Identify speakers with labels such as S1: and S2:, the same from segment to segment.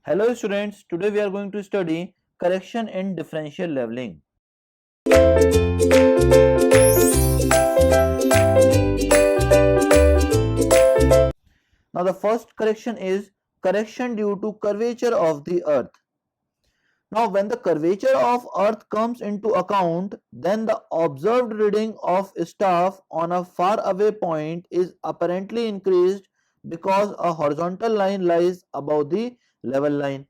S1: Hello students, today we are going to study correction in differential leveling. Now the first correction is correction due to curvature of the earth. Now when the curvature of earth comes into account, then the observed reading of staff on a far away point is apparently increased because a horizontal line lies above the level line.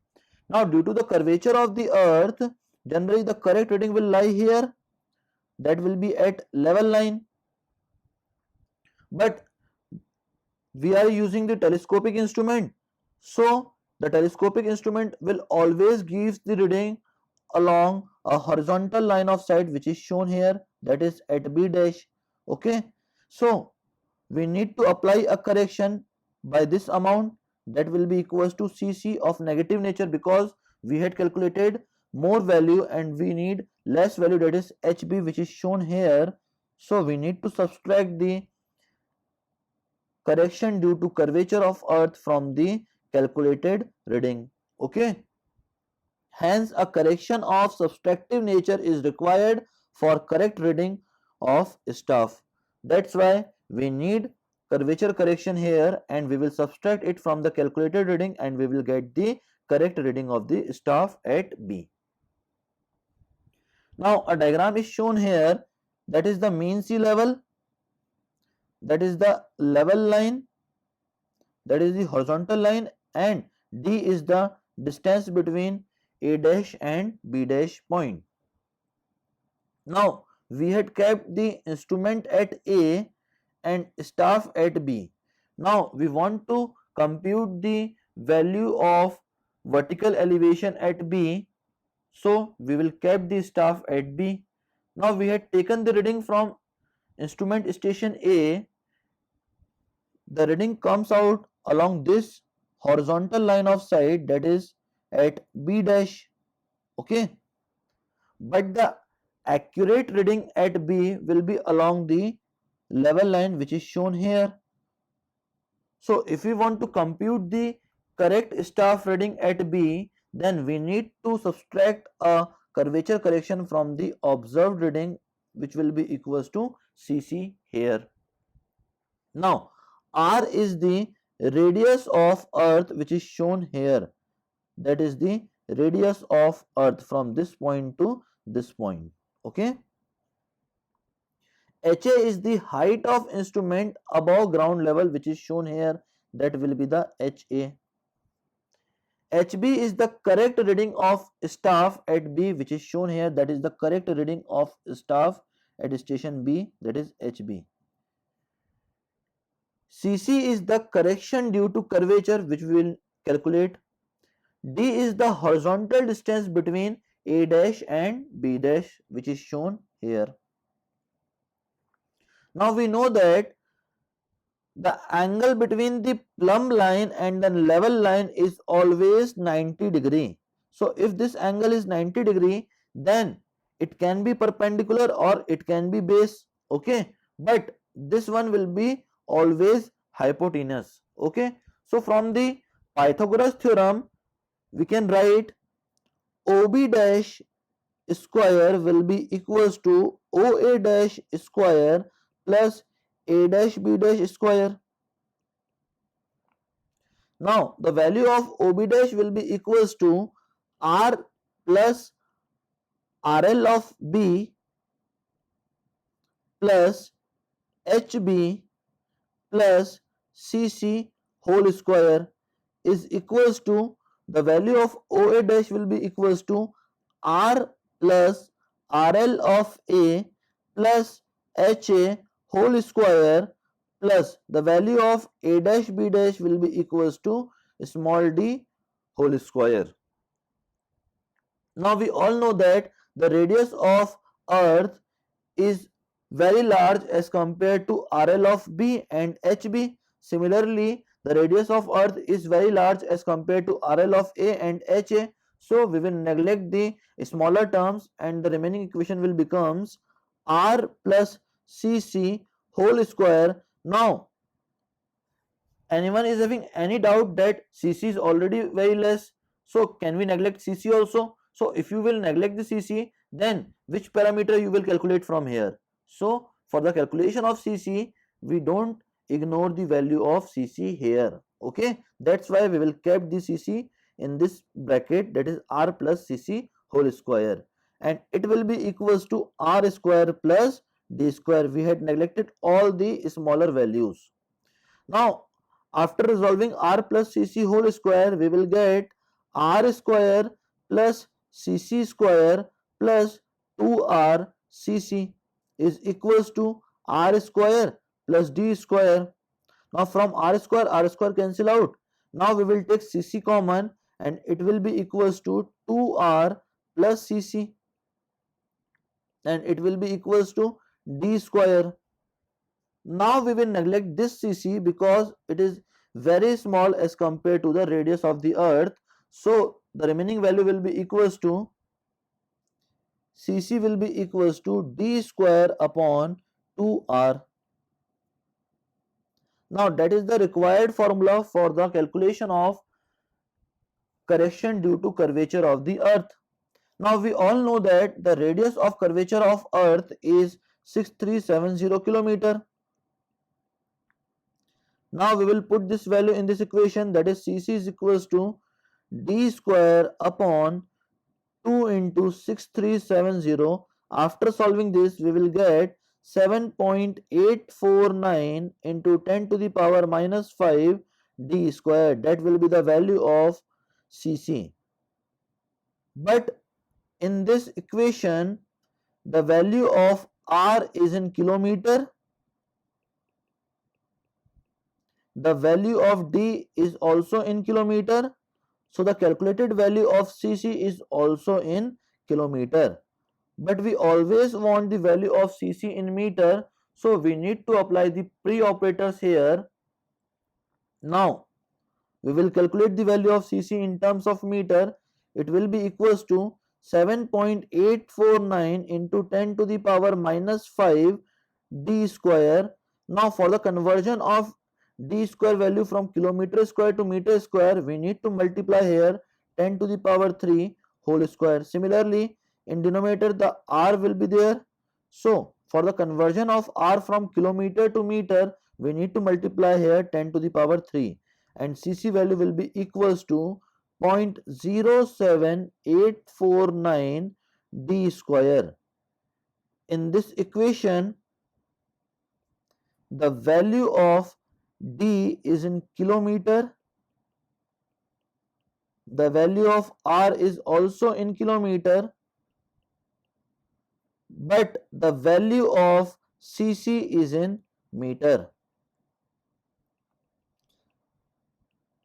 S1: Now due to the curvature of the earth, generally the correct reading will lie here, that will be at level line, but we are using the telescopic instrument, so the telescopic instrument will always give the reading along a horizontal line of sight which is shown here, that is at B dash. Okay, so we need to apply a correction by this amount, that will be equals to Cc of negative nature, because we had calculated more value and we need less value, that is Hb, which is shown here. So we need to subtract the correction due to curvature of earth from the calculated reading. Okay, hence a correction of subtractive nature is required for correct reading of staff. That's why we need curvature correction here, and we will subtract it from the calculated reading and we will get the correct reading of the staff at B. Now a diagram is shown here, that is the mean sea level, that is the level line, that is the horizontal line, and D is the distance between A dash and B dash point. Now we had kept the instrument at A and staff at B. Now we want to compute the value of vertical elevation at B, so we will keep the staff at B. Now we had taken the reading from instrument station A. The reading comes out along this horizontal line of sight, that is at B dash. Okay, but the accurate reading at B will be along the level line which is shown here. So if we want to compute the correct staff reading at B, then we need to subtract a curvature correction from the observed reading, which will be equals to Cc here. Now R is the radius of earth which is shown here, that is the radius of earth from this point to this point. Okay, HA is the height of instrument above ground level which is shown here, that will be the HA. HB is the correct reading of staff at B which is shown here, that is the correct reading of staff at station B, that is HB. CC is the correction due to curvature which we will calculate. D is the horizontal distance between A dash and B dash which is shown here. Now we know that the angle between the plumb line and the level line is always 90 degree. So if this angle is 90 degree, then it can be perpendicular or it can be base. Okay, but this one will be always hypotenuse. Okay, so from the Pythagoras theorem we can write OB dash square will be equals to OA dash square plus A dash B dash square. Now the value of OB dash will be equals to R plus RL of B plus HB plus CC whole square is equals to, the value of OA dash will be equals to R plus RL of A plus HA whole square plus the value of A dash B dash will be equals to small d whole square. Now we all know that the radius of earth is very large as compared to RL of B and HB. Similarly, the radius of earth is very large as compared to RL of A and HA. So we will neglect the smaller terms and the remaining equation will becomes R plus CC whole square. Now anyone is having any doubt that CC is already very less, So can we neglect CC also? So if you will neglect the CC, then which parameter you will calculate from here? So for the calculation of CC, we don't ignore the value of CC here. Okay, that's why we will keep the CC in this bracket, that is R plus CC whole square, and it will be equals to R square plus D square. We had neglected all the smaller values. Now after resolving R plus CC whole square, we will get R square plus CC square plus 2R CC is equals to R square plus D square. Now from R square cancel out. Now we will take CC common and it will be equals to 2R plus CC, and it will be equals to D square. Now we will neglect this CC because it is very small as compared to the radius of the earth. So the remaining value will be equals to CC will be equals to D square upon 2R. Now that is the required formula for the calculation of correction due to curvature of the earth. Now we all know that the radius of curvature of earth is 6370 kilometer. Now we will put this value in this equation, that is CC is equals to D square upon 2 into 6370. After solving this, we will get 7.849 into 10 to the power minus 5 D square. That will be the value of CC. But in this equation, the value of R is in kilometer, the value of D is also in kilometer, so the calculated value of CC is also in kilometer. But we always want the value of CC in meter, so we need to apply the pre-operators here. Now we will calculate the value of CC in terms of meter. It will be equals to 7.849 into 10 to the power minus 5 D square. Now for the conversion of D square value from kilometer square to meter square, we need to multiply here 10 to the power 3 whole square. Similarly, in denominator the R will be there. So for the conversion of R from kilometer to meter, we need to multiply here 10 to the power 3, and CC value will be equals to 0.07849 D square. In this equation, the value of D is in kilometer, the value of R is also in kilometer, but the value of CC is in meter.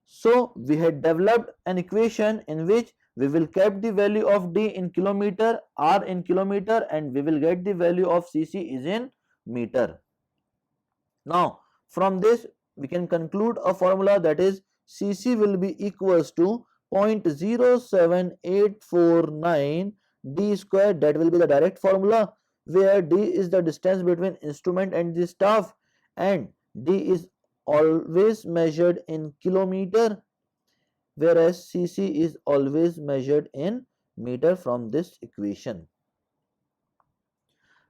S1: So we had developed an equation in which we will keep the value of D in kilometer, R in kilometer, and we will get the value of CC is in meter. Now from this we can conclude a formula, that is CC will be equals to 0.07849 D square. That will be the direct formula, where D is the distance between instrument and the staff, and D is always measured in kilometer, whereas CC is always measured in meter from this equation.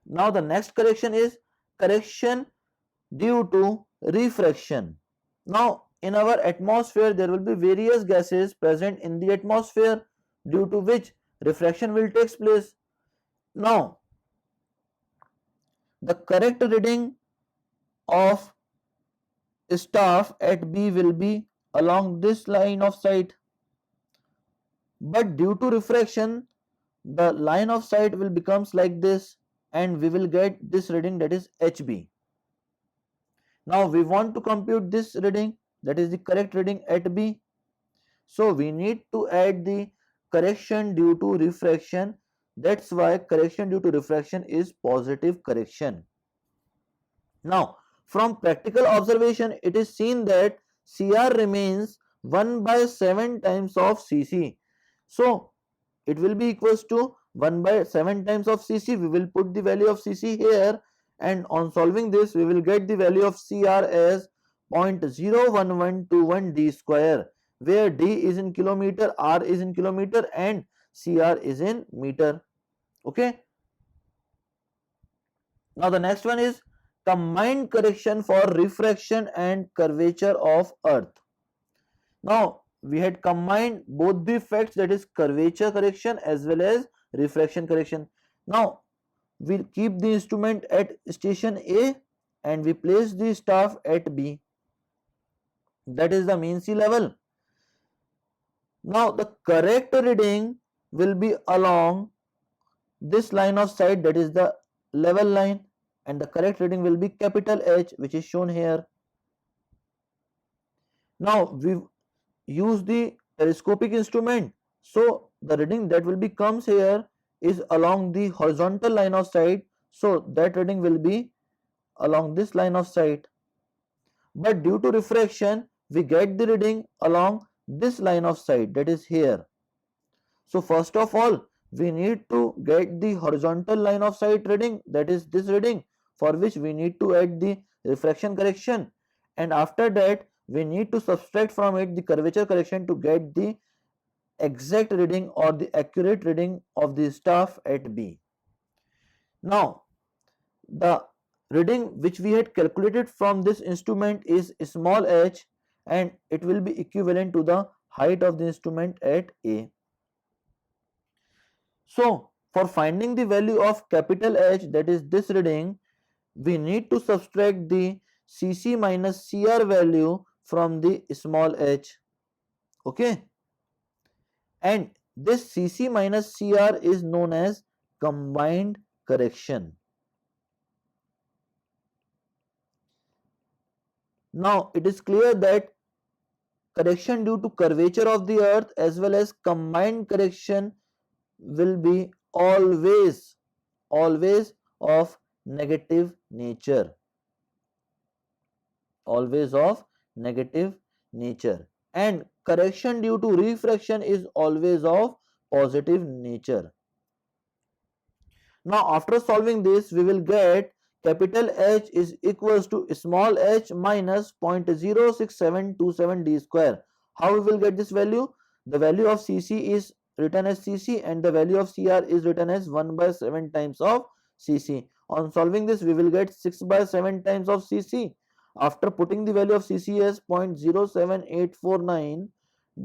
S1: Now the next correction is correction due to refraction. Now in our atmosphere there will be various gases present in the atmosphere, due to which refraction will take place. Now the correct reading of staff at B will be along this line of sight, but due to refraction the line of sight will becomes like this, and we will get this reading, that is HB. Now we want to compute this reading, that is the correct reading at B. So we need to add the correction due to refraction. That's why correction due to refraction is positive correction. Now from practical observation, it is seen that CR remains 1 by 7 times of CC. So it will be equals to 1 by 7 times of CC. We will put the value of CC here, and on solving this we will get the value of CR as 0.01121 D square. where D is in kilometer, R is in kilometer and CR is in meter. Okay. Now the next one is combined correction for refraction and curvature of earth. Now we had combined both the effects, that is curvature correction as well as refraction correction. Now we'll keep the instrument at station A and we place the staff at B, that is the mean sea level. Now the correct reading will be along this line of sight, that is the level line, and the correct reading will be capital H, which is shown here. Now we use the telescopic instrument, so the reading that will be comes here is along the horizontal line of sight, so that reading will be along this line of sight. But due to refraction we get the reading along this line of sight, that is here. So first of all we need to get the horizontal line of sight reading, that is this reading, for which we need to add the refraction correction, and after that we need to subtract from it the curvature correction to get the exact reading or the accurate reading of the staff at B. Now the reading which we had calculated from this instrument is small h and it will be equivalent to the height of the instrument at A. So for finding the value of capital H, that is this reading, we need to subtract the Cc minus Cr value from the small h. Okay, and this Cc minus Cr is known as combined correction. Now it is clear that correction due to curvature of the earth as well as combined correction will be always of negative nature, always of negative nature, and correction due to refraction is always of positive nature. Now after solving this we will get capital H is equals to small h minus 0.06727 d square. How we will get this value? The value of Cc is written as Cc and the value of Cr is written as 1 by 7 times of Cc. On solving this we will get 6 by 7 times of Cc. After putting the value of Cc as 0.07849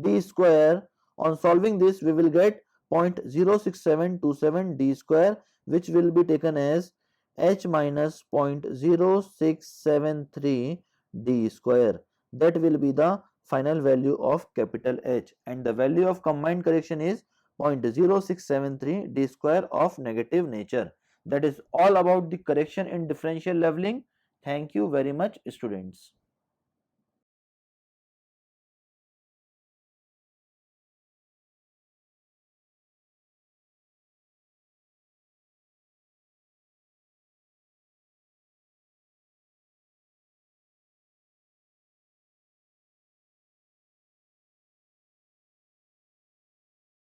S1: d square, on solving this we will get 0.06727 d square, which will be taken as h minus 0.0673 d square. That will be the final value of capital H, and the value of combined correction is 0.0673 d square of negative nature. That is all about the correction in differential leveling. Thank you very much, students.